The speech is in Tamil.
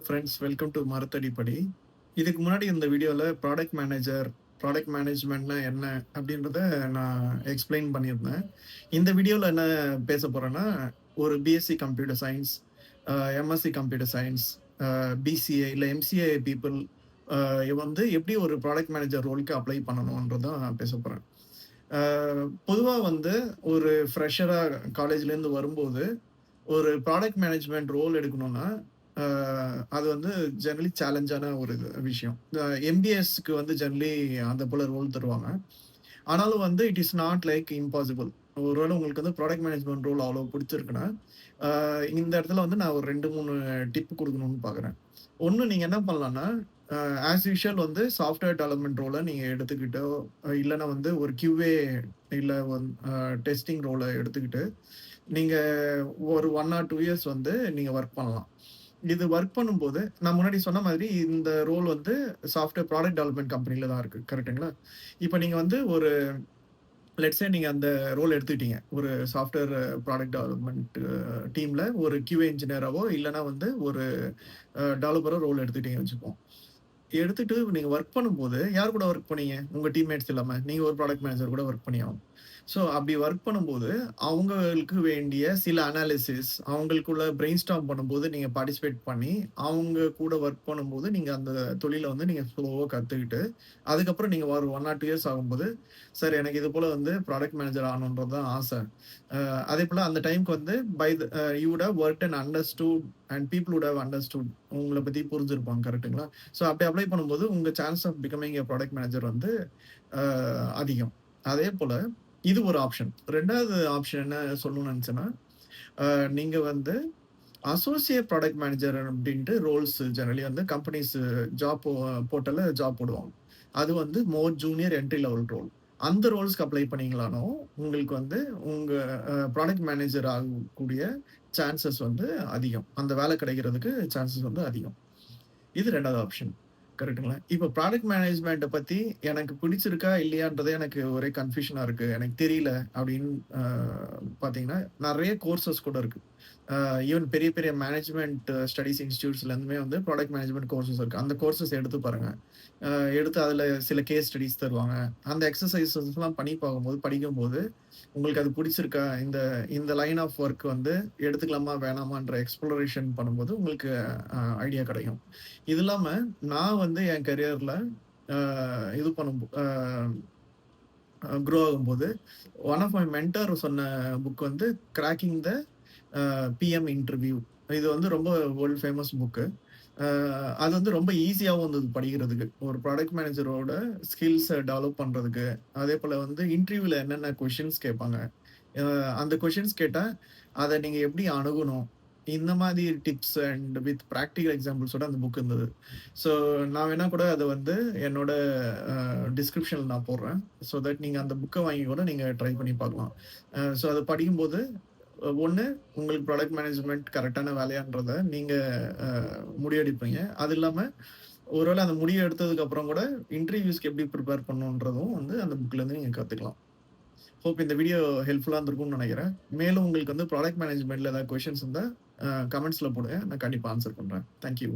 Friends, welcome to மரத்தடிப்படி. இதுக்கு முன்னாடி இந்த வீடியோல ப்ராடக்ட் மேனேஜர், ப்ராடக்ட் மேனேஜ்மெண்ட்னா என்ன அப்படின்றத நான் எக்ஸ்பிளைன் பண்ணியிருந்தேன். இந்த வீடியோல என்ன பேசப் போறேன்னா, ஒரு BSc computer science, MSc computer science, BCA இல்ல எம்சிஏ பீப்பிள் வந்து எப்படி ஒரு ப்ராடக்ட் மேனேஜர் ரோலுக்கு அப்ளை பண்ணணும்ன்றத தான் பேசப் போறேன். அ பொதுவா வந்து ஒரு ஃப்ரெஷரா காலேஜ்லேருந்து வரும்போது, ஒரு ப்ராடக்ட் மேனேஜ்மென்ட் ரோல் எடுக்கணும்னா, அ அது வந்து ஜெனரலி சேலஞ்சான ஒரு விஷயம். எம்பிஎஸ்க்கு வந்து ஜெனரலி அந்த போல ரோல் தருவாங்க. ஆனாலும் வந்து it is not like impossible. ஒருவேள உங்களுக்கு வந்து ப்ராடக்ட் மேனேஜ்மென்ட் ரோல் அவ்வளோ பிடிச்சிருக்குன்னா, அ இந்த இடத்துல வந்து நான் ஒரு 2, 3 டிப் குடுக்கணும்னு பார்க்குறேன். 1 நீங்க என்ன பண்ணலாம்னா, அ ஆஸ் யூசுவல் வந்து சாஃப்ட்வேர் டெவலப்மென்ட் ரோல நீங்க எடுத்துக்கிட்டோ, இல்லன்னா வந்து ஒரு QA இல்ல டெஸ்டிங் ரோல எடுத்துக்கிட்டு, நீங்க ஒரு 1 ஆர் 2 இயர்ஸ் வந்து நீங்க வொர்க் பண்ணலாம். இது வொர்க் பண்ணும்போது, நான் முன்னாடி சொன்ன மாதிரி இந்த ரோல் வந்து சாஃப்ட்வேர் ப்ராடக்ட் டெவலப்மென்ட் கம்பெனில தான் இருக்கு. கரெக்ட்டுங்களா? இப்ப நீங்க வந்து ஒரு லெட்ஸ் சே நீங்க அந்த ரோல் எடுத்துக்கிட்டீங்க. ஒரு சாஃப்ட்வேர் ப்ராடக்ட் டெவலப்மென்ட் டீம்ல ஒரு QA இன்ஜினியராவோ, இல்லன்னா வந்து ஒரு டெவலப்பரோ ரோல் எடுத்துக்கிட்டீங்கன்னு வச்சுப்போம். எடுத்துட்டு நீங்க வொர்க் பண்ணும்போது, யார் கூட வொர்க் பண்ணீங்க? உங்க டீம்மேட்ஸ் இல்லாம. நீங்க ஒரு ப்ராடக்ட் மேனேஜர் கூட வொர்க் பண்ணி ஆகணும். ஸோ, அப்படி வொர்க் பண்ணும்போது, அவங்களுக்கு வேண்டிய சில அனாலிசிஸ், அவங்களுக்குள்ள பிரெயின்ஸ்டார்ம் பண்ணும்போது நீங்க பார்ட்டிசிபேட் பண்ணி, அவங்க கூட வொர்க் பண்ணும்போது, நீங்க அந்த தொழில வந்து நீங்க ஸ்லோவா கத்துக்கிட்டு, அதுக்கப்புறம் நீங்க ஒரு 1 ஆர் 2 இயர்ஸ் ஆகும்போது, சார் எனக்கு இது போல வந்து ப்ராடக்ட் மேனேஜர் ஆகணுன்றது தான் ஆசை. அதேபோல அந்த டைம்க்கு வந்து by the you would have worked and understood and people would have understood. உங்கள பத்தி புரிஞ்சிருப்பாங்க. கரெக்ட்டுங்களா? ஸோ அப்படி அப்ளை பண்ணும்போது, உங்க chance of becoming a product manager வந்து அ அதிகம். அதேபோல இது ஒரு ஆப்ஷன். 2வது ஆப்ஷன் என்ன சொல்லணும்னு நெனச்சேன்னா, நீங்க வந்து அசோசியேட் ப்ராடக்ட் மேனேஜர் அப்படின்ட்டு ரோல்ஸ் ஜெனரலி வந்து கம்பெனிஸ் ஜாப் போர்ட்டல்ல ஜாப் போடுவாங்க. அது வந்து மோர் ஜூனியர் என்ட்ரி லெவல் ரோல். அந்த ரோல்ஸ்க்கு அப்ளை பண்ணீங்களானாலும், உங்களுக்கு வந்து உங்க ப்ராடக்ட் மேனேஜர் ஆகக்கூடிய சான்ஸஸ் வந்து அதிகம். அந்த வேலை கிடைக்கிறதுக்கு சான்ஸஸ் வந்து அதிகம். இது 2வது ஆப்ஷன். கரெக்ட்டுங்களா? இப்ப ப்ராடக்ட் மேனேஜ்மென்ட்ட பத்தி எனக்கு பிடிச்சிருக்கா, இல்லையான்றதே எனக்கு ஒரே கன்ஃப்யூஷனா இருக்கு. எனக்கு தெரியல அப்படின்னு அ பார்த்தீங்கன்னா, நெறைய கோர்சஸ் கூட இருக்கு. ஈவன் பெரிய பெரிய மேனேஜ்மென்ட் ஸ்டடீஸ் இன்ஸ்டிடியூட்ஸ்ல இருந்துமே வந்து ப்ராடக்ட் மேனேஜ்மென்ட் கோர்சஸ் இருக்கு. அந்த கோர்சஸ் எடுத்து பாருங்க. அ எடுத்து அதுல சில கேஸ் ஸ்டடீஸ் தருவாங்க. அந்த எக்ஸர்சைஸஸ்லாம் பண்ணி பார்க்கும்போது படிக்கும்போது, உங்களுக்கு அது பிடிச்சிருக்கா? இந்த இந்த லைன் ஆஃப் வொர்க் வந்து எடுத்துக்கலாமா? வேணாமான்ற எக்ஸ்ப்ளோரேஷன் பண்ணும்போது உங்களுக்கு ஐடியா கிடைக்கும். இது இல்லாம நான் வந்து என் கரியர்ல அ இது பண்ணும்போ அ குரோ ஆகும்போது, ஒன் ஆஃப் மை மென்டார் சொன்ன புக் வந்து கிராக்கிங் த பிஎம் இன்டர்வியூ. இது வந்து ரொம்ப வேர்ல்ட் ஃபேமஸ் புக்கு. அ அது வந்து ரொம்ப ஈஸியாவும் இருந்தது படிக்கிறதுக்கு. ஒரு ப்ராடக்ட் மேனேஜரோட ஸ்கில்ஸ டெவலப் பண்றதுக்கு. அதேபோல வந்து இன்டர்வியூல என்னென்ன கொஸ்டின்ஸ் கேட்பாங்க. அ அந்த கொஸ்டின்ஸ் கேட்டா, அத நீங்க எப்படி அணுகணும்? இந்த மாதிரி டிப்ஸ் அண்ட் வித் பிராக்டிகல் எக்ஸாம்பிள்ஸோட அந்த புக் இருந்தது. ஸோ நான் வேணா கூட அத வந்து என்னோட டிஸ்கிரிப்ஷன்ல நான் போடுறேன். ஸோ தட் நீங்க அந்த புக்க வாங்கி கூட நீங்க ட்ரை பண்ணி பார்க்கலாம். ஸோ அத படிக்கும்போது, 1 உங்களுக்கு ப்ராடக்ட் மேனேஜ்மென்ட் கரெக்ட்டான வேலையான்றத நீங்க அ முடிவெடுப்பீங்க. அது இல்லாம ஒருவேள அந்த முடிவு எடுத்ததுக்கு அப்புறம் கூட இன்டர்வியூஸ்க்கு எப்படி பிரிப்பேர் பண்ணணுன்றதும் வந்து அந்த புக்லேருந்து நீங்க கத்துக்கலாம். ஹோப் இந்த வீடியோ ஹெல்ப்ஃபுல்லா இருந்திருக்கும்னு நெனைக்கிறேன். மேலும் உங்களுக்கு வந்து ப்ராடக்ட் மேனேஜ்மென்ட்ல ஏதாவது கொஸ்டின்ஸ் இருந்தா கமெண்ட்ஸ்ல போடுங்க. நான் கண்டிப்பா ஆன்ஸர் பண்றேன். Thank you.